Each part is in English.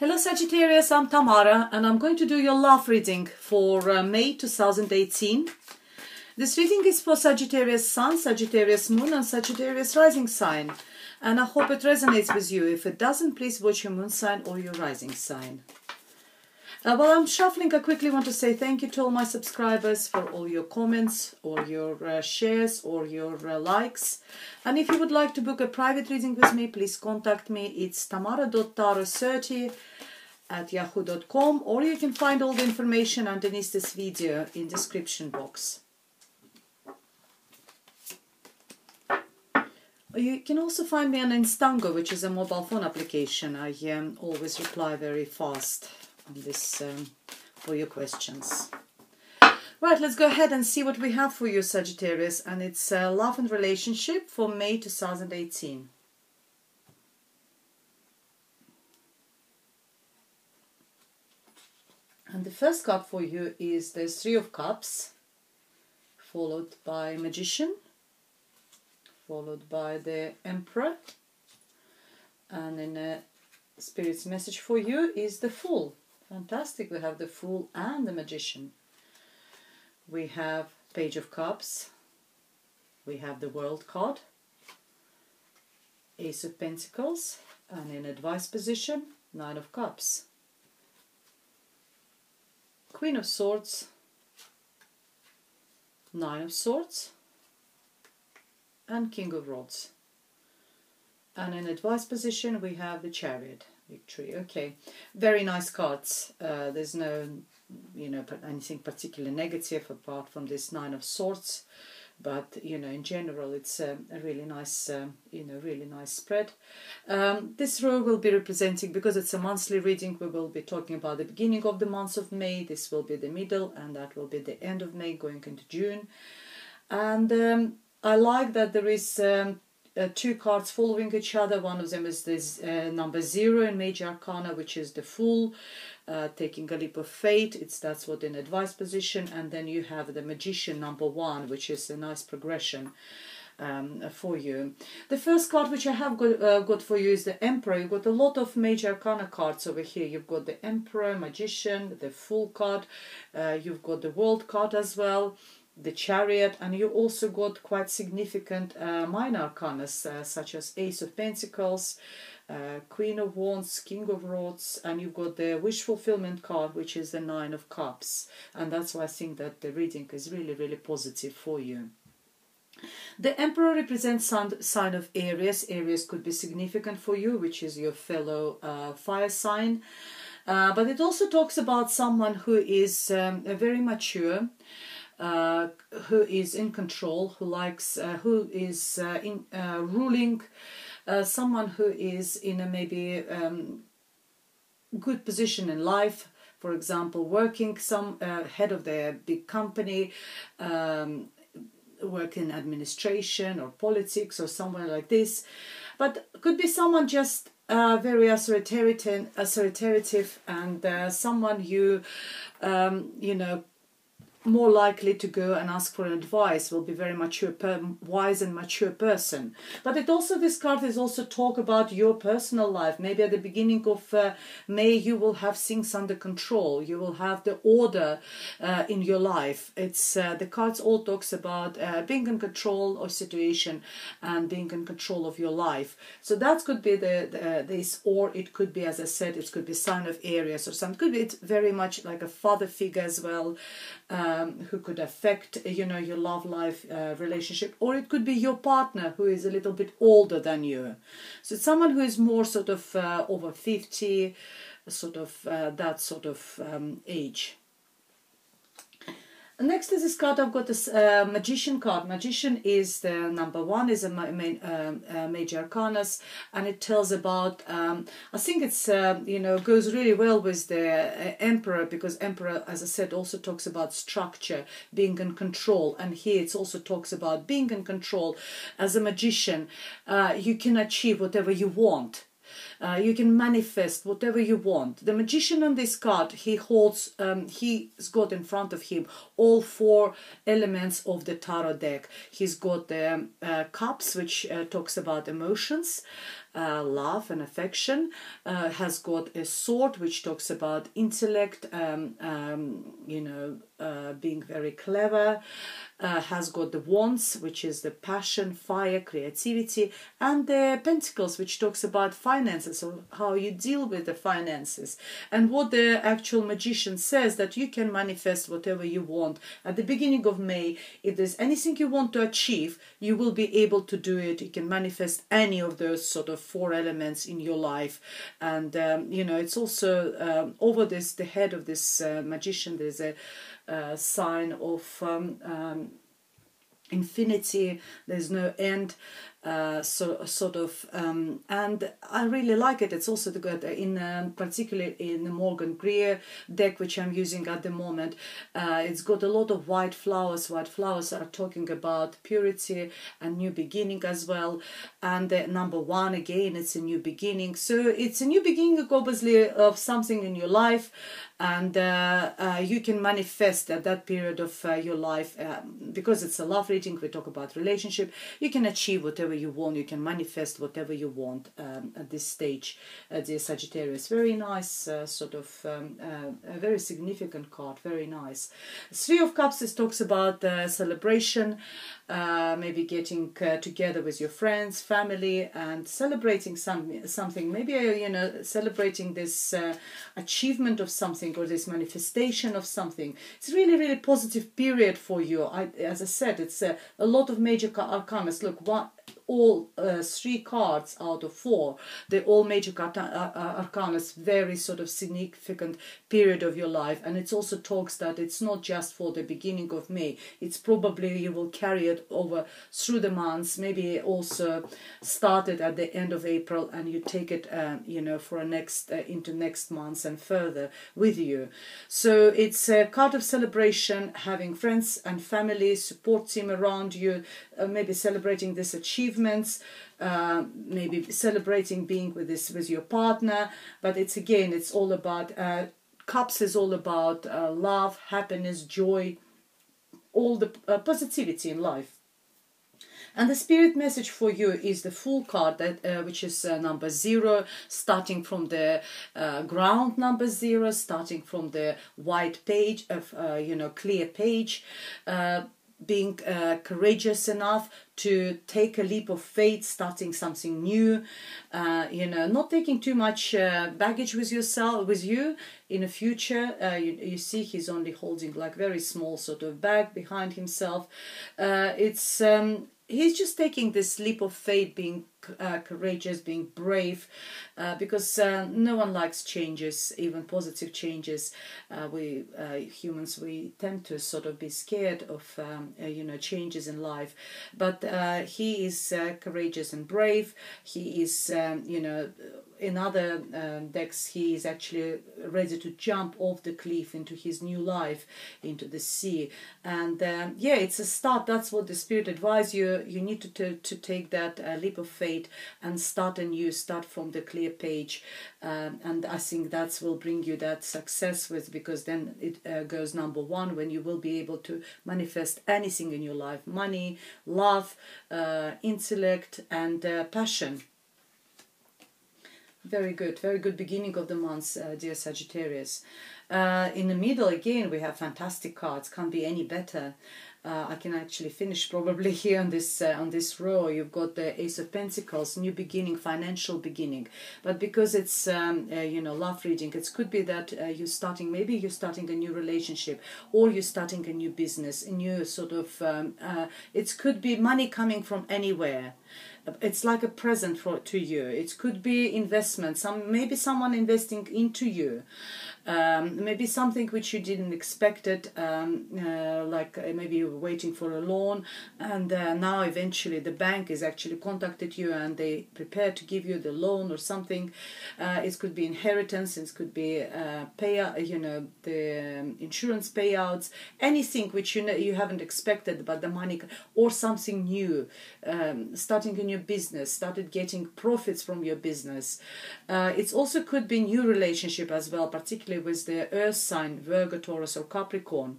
Hello Sagittarius, I'm Tamara and I'm going to do your love reading for May 2018. This reading is for Sagittarius Sun, Sagittarius Moon and Sagittarius Rising sign. And I hope it resonates with you. If it doesn't, please watch your moon sign or your rising sign. While I'm shuffling, I quickly want to say thank you to all my subscribers for all your comments or your shares or your likes. And if you would like to book a private reading with me, please contact me. It's tamara.taro30@yahoo.com, or you can find all the information underneath this video in the description box. You can also find me on Instango, which is a mobile phone application. I always reply very fast on this for your questions. Right, let's go ahead and see what we have for you, Sagittarius, and it's love and relationship for May 2018. And the first card for you is the Three of Cups, followed by Magician, followed by the Emperor, and then Spirit's message for you is the Fool. Fantastic, we have the Fool and the Magician. We have Page of Cups, we have the World card, Ace of Pentacles, and in advice position, Nine of Cups, Queen of Swords, Nine of Swords, and King of Rods. And in advice position we have the Chariot. Victory. Okay, very nice cards. There's no, anything particularly negative apart from this Nine of Swords, but in general it's a really nice, really nice spread. This row will be representing, because it's a monthly reading, we will be talking about the beginning of the month of May. This will be the middle, and that will be the end of May, going into June. And I like that there is two cards following each other. One of them is this number 0 in Major Arcana, which is the Fool, taking a leap of faith. That's what in advice position. And then you have the Magician number 1, which is a nice progression for you. The first card which I have got for you is the Emperor. You've got a lot of Major Arcana cards over here. You've got the Emperor, Magician, the Fool card. You've got the World card as well, the Chariot, and you also got quite significant minor arcana, such as Ace of Pentacles, Queen of Wands, King of Rods, and you've got the Wish Fulfillment card, which is the Nine of Cups. And that's why I think that the reading is really, really positive for you. The Emperor represents sign of Aries. Aries could be significant for you, which is your fellow fire sign. But it also talks about someone who is very mature, who is in control, who likes, who is ruling, someone who is in a maybe good position in life. For example, working head of their big company, work in administration or politics or somewhere like this. But could be someone just very authoritative, and someone you more likely to go and ask for advice, will be very mature, wise and mature person. But this card is also talk about your personal life. Maybe at the beginning of May you will have things under control. You will have the order in your life. It's the cards all talks about being in control of situation and being in control of your life. So that could be this, or it could be, as I said, it could be sign of Aries or something. It could be very much like a father figure as well, who could affect your love life, relationship, or it could be your partner who is a little bit older than you. So it's someone who is more sort of over 50, sort of that sort of age. Next is this card. I've got this Magician card. Magician is the number 1, is a Major Arcanas, and it tells about, I think it's, goes really well with the Emperor, because Emperor, as I said, also talks about structure, being in control, and here it also talks about being in control. As a magician, you can achieve whatever you want. You can manifest whatever you want. The magician on this card, he holds, he's got in front of him all 4 elements of the tarot deck. He's got the cups, which talks about emotions, love and affection, has got a sword which talks about intellect, being very clever, has got the wands, which is the passion, fire, creativity, and the pentacles, which talks about finances, or how you deal with the finances. And what the actual magician says, that you can manifest whatever you want. At the beginning of May, if there's anything you want to achieve, you will be able to do it. You can manifest any of those sort of 4 elements in your life. And it's also over this, the head of this magician, there's a sign of infinity. There's no end, and I really like it. It's also good particularly in the Morgan Greer deck, which I'm using at the moment. It's got a lot of white flowers. White flowers are talking about purity and new beginning as well. And number 1, again, it's a new beginning. So it's a new beginning, obviously, of something in your life. And you can manifest at that period of your life, because it's a love reading. We talk about relationship. You can achieve whatever you want. You can manifest whatever you want at this stage, dear Sagittarius. Very nice, a very significant card. Very nice. 3 of Cups, this talks about celebration, maybe getting together with your friends, family, and celebrating something. Maybe celebrating this achievement of something, or this manifestation of something. It's really, really positive period for you. As I said, it's a lot of major arcana. Look, all 3 cards out of 4, they're all major arcana. Very sort of significant period of your life. And it also talks that it's not just for the beginning of May. It's probably you will carry it over through the months, maybe also started at the end of April, and you take it for into next months and further with you. So it's a card of celebration, having friends and family, support team around you, maybe celebrating these achievements, maybe celebrating being with your partner. But it's all about Cups is all about love, happiness, joy, all the positivity in life. And the spirit message for you is the Fool card, which is number 0, starting from the ground number 0, starting from the white page of clear page, being courageous enough to take a leap of faith, starting something new, not taking too much baggage with you in the future. You see he's only holding like very small sort of bag behind himself. He's just taking this leap of faith, being courageous, being brave, because no one likes changes, even positive changes. We humans, we tend to sort of be scared of changes in life. But he is courageous and brave. He is in other decks, he is actually ready to jump off the cliff into his new life, into the sea. And it's a start. That's what the spirit advises you. You need to take that leap of faith and start anew, start from the clear page. And I think that will bring you that success because then it goes number 1, when you will be able to manifest anything in your life: money, love, intellect, and passion. Very good beginning of the month, dear Sagittarius. In the middle, again, we have fantastic cards. Can't be any better. I can actually finish probably here on this row. You've got the Ace of Pentacles, new beginning, financial beginning. But because it's love reading, it could be that you're starting a new relationship, or you're starting a new business, a new sort of. It could be money coming from anywhere. It's like a present to you. It could be investment. Maybe someone investing into you. Maybe something which you didn't expect it, like maybe you were waiting for a loan, and now eventually the bank is actually contacted you and they prepare to give you the loan or something. It could be inheritance. It could be the insurance payouts, anything which you haven't expected, but the money, or something new. starting a new business, started getting profits from your business. It also could be new relationship as well, particularly with the earth sign, Virgo, Taurus or Capricorn.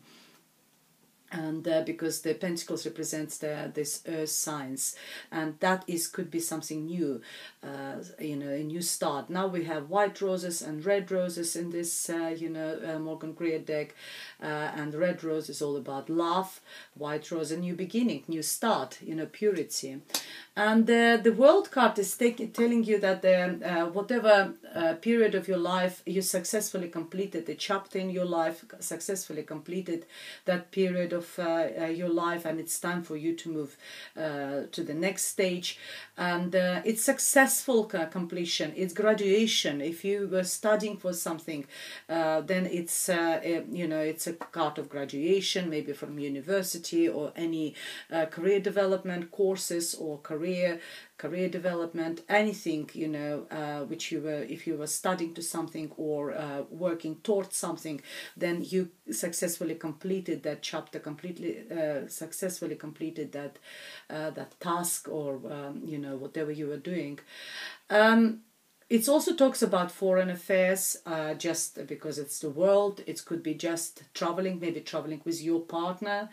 And because the pentacles represents this earth signs, and that could be something new, you know, a new start. Now we have white roses and red roses in this you know, Morgan Greer deck, and red rose is all about love, white rose a new beginning, new start, you know, purity. And the world card is telling you that whatever period of your life you successfully completed, the chapter in your life successfully completed that period of your life, and it's time for you to move to the next stage. And it's successful completion, it's graduation. If you were studying for something, then it's you know, it's a card of graduation, maybe from university or any career development courses or career development, anything, you know, which you were, if you were studying to something or working towards something, then you successfully completed that chapter, completely successfully completed that that task, or you know, whatever you were doing. It also talks about foreign affairs, just because it's the world. It could be just traveling, maybe traveling with your partner.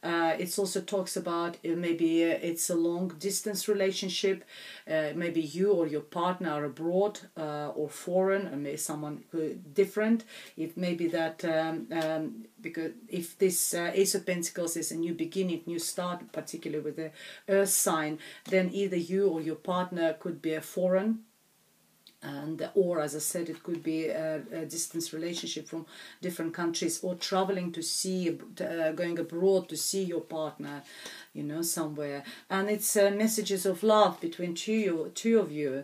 It also talks about maybe it's a long distance relationship. Maybe you or your partner are abroad or foreign, and maybe someone different. It may be that because if this Ace of Pentacles is a new beginning, new start, particularly with the Earth sign, then either you or your partner could be a foreign. And or, as I said, it could be a distance relationship from different countries, or traveling to see, going abroad to see your partner, you know, somewhere. And it's messages of love between two of you.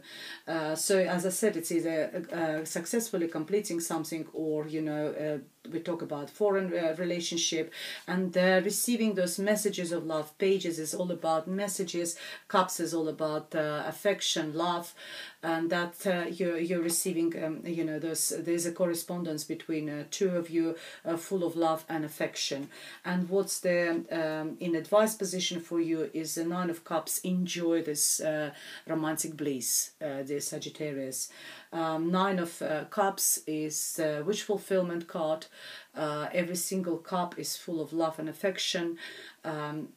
So as I said, it's either successfully completing something, or, you know, we talk about foreign relationship, and receiving those messages of love. Pages is all about messages, cups is all about affection, love, and that you're receiving, you know, there's a correspondence between two of you, full of love and affection. And what's the in advice position for you is the Nine of Cups. Enjoy this romantic bliss, dear Sagittarius. Nine of Cups is wish fulfillment card. Every single cup is full of love and affection.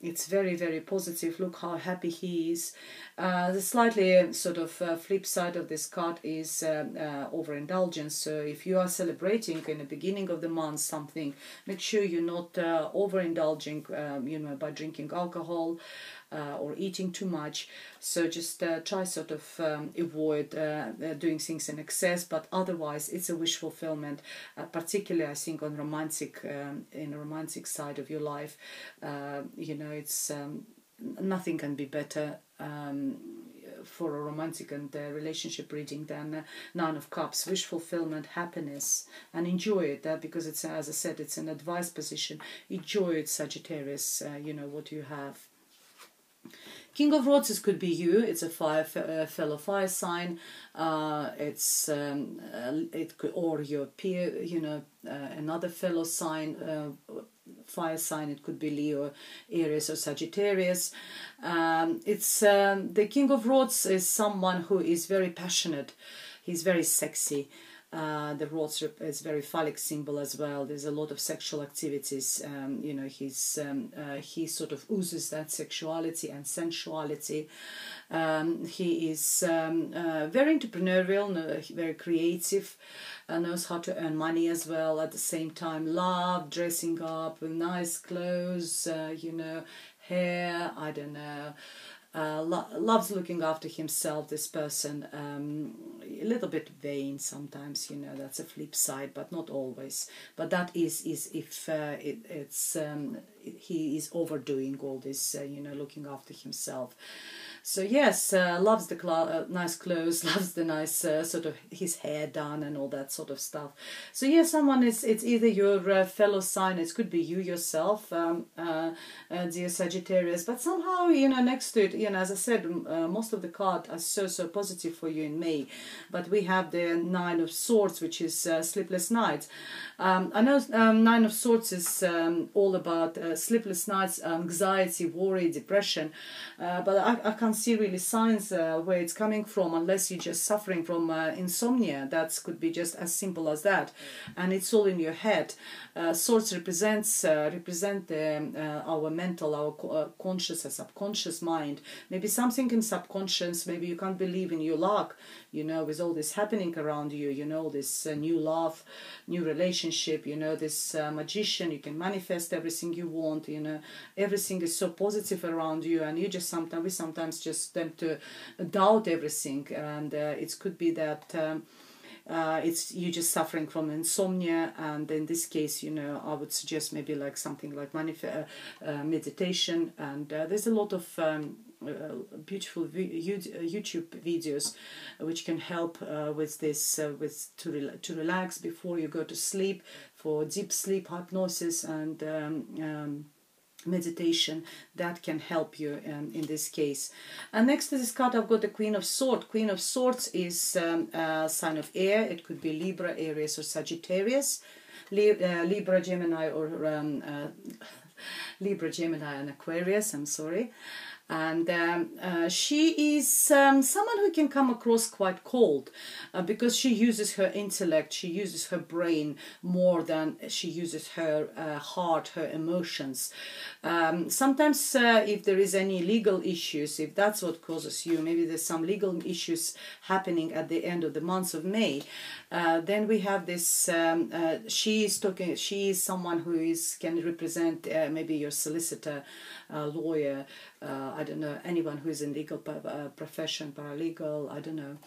It's very, very positive. Look how happy he is. The slightly sort of flip side of this card is overindulgence. So if you are celebrating in the beginning of the month something, make sure you're not overindulging, you know, by drinking alcohol or eating too much. So just try sort of avoid doing things in excess, but otherwise it's a wish fulfillment, particularly I think on romantic, in a romantic side of your life. You know, it's nothing can be better for a romantic and relationship reading than Nine of Cups. Wish fulfillment, happiness, and enjoy it, because it's, as I said, it's an advice position. Enjoy it, Sagittarius, you know, what you have. King of Rods could be you. It's a fellow fire sign. It's it could, or your peer, you know, another fellow sign, fire sign. It could be Leo, Aries, or Sagittarius. It's the King of Rods is someone who is very passionate. He's very sexy. The rods is very phallic symbol as well. There's a lot of sexual activities. You know, he sort of oozes that sexuality and sensuality. He is very entrepreneurial, very creative, knows how to earn money as well. At the same time, love dressing up with nice clothes, you know, hair, I don't know. Loves looking after himself, this person. A little bit vain sometimes, you know, that's a flip side, but not always. But that is if he is overdoing all this, you know, looking after himself. So yes, loves the nice clothes, loves the nice sort of his hair done and all that sort of stuff. So yes, someone it's either your fellow sign, it could be you yourself, dear Sagittarius. But somehow, you know, next to it, you know, as I said, most of the cards are so positive for you in May. But we have the Nine of Swords, which is sleepless nights. I know Nine of Swords is all about sleepless nights, anxiety, worry, depression. But I can't can't see really signs where it's coming from, unless you're just suffering from insomnia. That could be just as simple as that, and it's all in your head. Swords represent our mental, our conscious and subconscious mind. Maybe something in subconscious. Maybe you can't believe in your luck, you know, with all this happening around you. You know, this new love, new relationship. You know, this magician. You can manifest everything you want. You know, everything is so positive around you, and you just we sometimes just tend to doubt everything, and it could be that it's you just suffering from insomnia. And in this case, you know, I would suggest maybe like something like meditation, and there's a lot of beautiful YouTube videos which can help with this, to relax before you go to sleep, for deep sleep hypnosis and meditation that can help you in this case. And next to this card I've got the Queen of Swords. Queen of Swords is a sign of air. It could be Libra, Aries or Sagittarius. Libra, Gemini or Libra, Gemini and Aquarius, I'm sorry. And she is someone who can come across quite cold because she uses her intellect, she uses her brain more than she uses her heart, her emotions. Sometimes if there is any legal issues, if that's what causes you, maybe there's some legal issues happening at the end of the month of May, then we have this, she is someone who can represent maybe your solicitor, lawyer, I don't know, anyone who is in legal profession, paralegal, I don't know.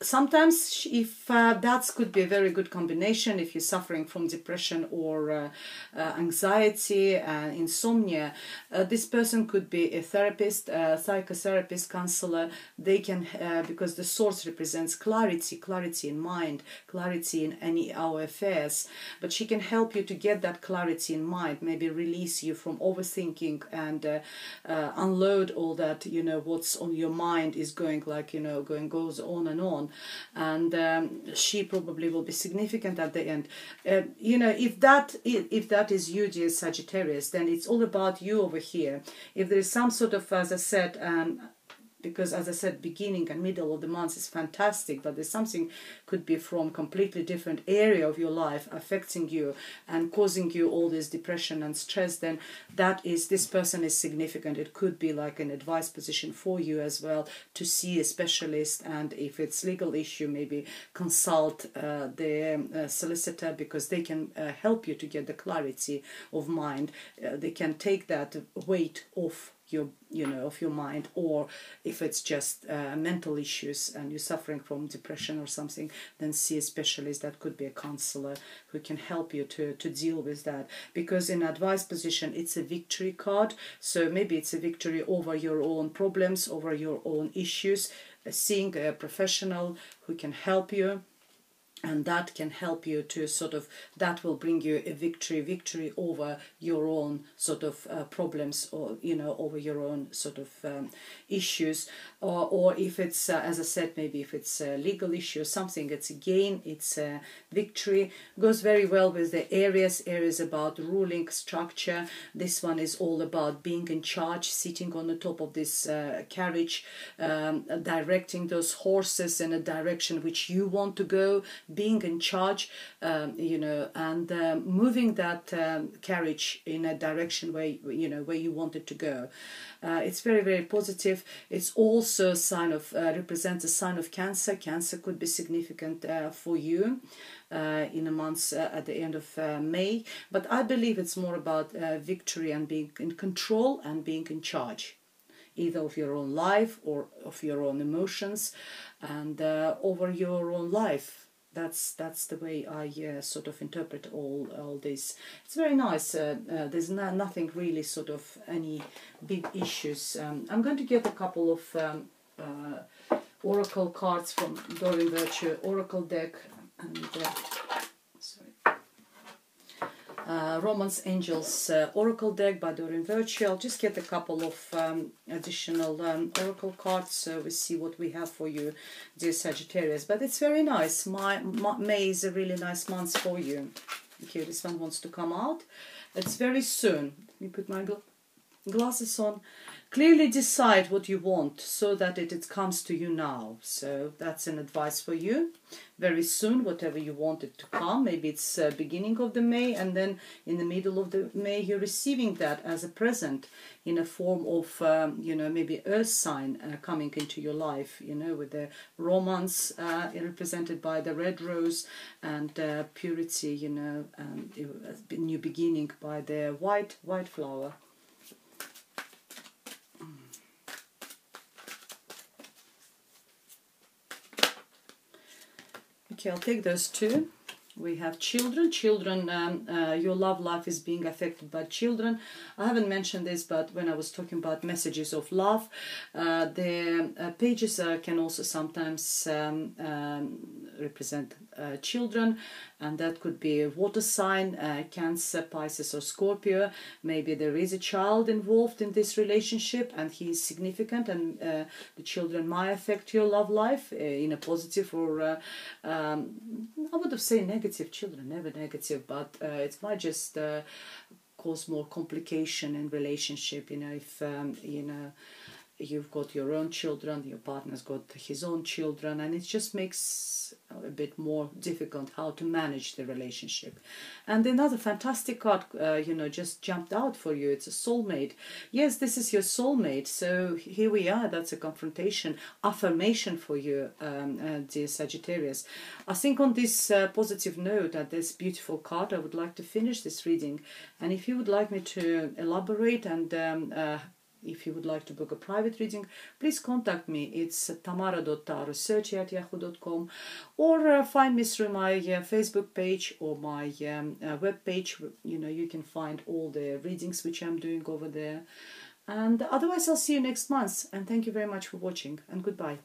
Sometimes if that could be a very good combination, if you're suffering from depression or anxiety, insomnia, this person could be a therapist, a psychotherapist, counselor. They can, because the Swords represents clarity in mind, clarity in our affairs, but she can help you to get that clarity in mind, maybe release you from overthinking and unload all that, you know, what's on your mind is going, like, you know, goes on, and she probably will be significant at the end. You know, if that is you, dear Sagittarius, then it's all about you over here. If there is some sort of, as I said, because as I said, beginning and middle of the month is fantastic, but there's something could be from completely different area of your life affecting you and causing you all this depression and stress, then this person is significant. It could be like an advice position for you as well, to see a specialist, and if it's legal issue, maybe consult the solicitor, because they can help you to get the clarity of mind. They can take that weight off of your mind. Or if it's just mental issues and you're suffering from depression or something, then see a specialist. That could be a counselor who can help you to deal with that, because in advice position it's a victory card, so maybe it's a victory over your own problems, over your own issues, seeing a professional who can help you. And that can help you to that will bring you a victory over your own problems, or, you know, over your own issues. Or if it's, as I said, maybe if it's a legal issue or something, it's a gain, it's a victory. Goes very well with the Aries. Aries about ruling structure. This one is all about being in charge, sitting on the top of this carriage, directing those horses in a direction which you want to go, being in charge, you know, and moving that carriage in a direction where you want it to go. It's very, very positive. It's also a sign of represents a sign of Cancer. Cancer could be significant for you in a month at the end of May, but I believe it's more about victory and being in control and being in charge, either of your own life or of your own emotions, and over your own life. That's the way I interpret all this. It's very nice. There's nothing really any big issues. I'm going to get a couple of oracle cards from Doreen Virtue Oracle deck, and Romance Angels Oracle deck by Doreen Virtue. I'll just get a couple of additional oracle cards, so we see what we have for you, dear Sagittarius. But it's very nice. May is a really nice month for you. Okay, this one wants to come out. It's very soon. Let me put my glasses on. Clearly decide what you want so that it comes to you now. So that's an advice for you. Very soon, whatever you want it to come. Maybe it's beginning of the May, and then in the middle of the May you're receiving that as a present in a form of, maybe earth sign coming into your life, with the romance represented by the red rose, and purity, new beginning by the white flower. Okay, I'll take those two. We have children. Children, your love life is being affected by children. I haven't mentioned this, but when I was talking about messages of love, the pages can also sometimes represent children, and that could be a water sign, Cancer, Pisces or Scorpio. Maybe there is a child involved in this relationship and he is significant, and the children might affect your love life in a positive or I would have said negative. Children never negative, but it might just cause more complication in relationship. If you've got your own children, your partner's got his own children, and it just makes a bit more difficult how to manage the relationship. And another fantastic card, just jumped out for you. It's a soulmate. Yes, this is your soulmate. So here we are. That's a confrontation, affirmation for you, dear Sagittarius. I think on this positive note, at this beautiful card, I would like to finish this reading. And if you would like me to elaborate and if you would like to book a private reading, please contact me. It's tamara.research@yahoo.com, or find me through my Facebook page or my web page. You can find all the readings which I'm doing over there. And otherwise, I'll see you next month. And thank you very much for watching, and goodbye.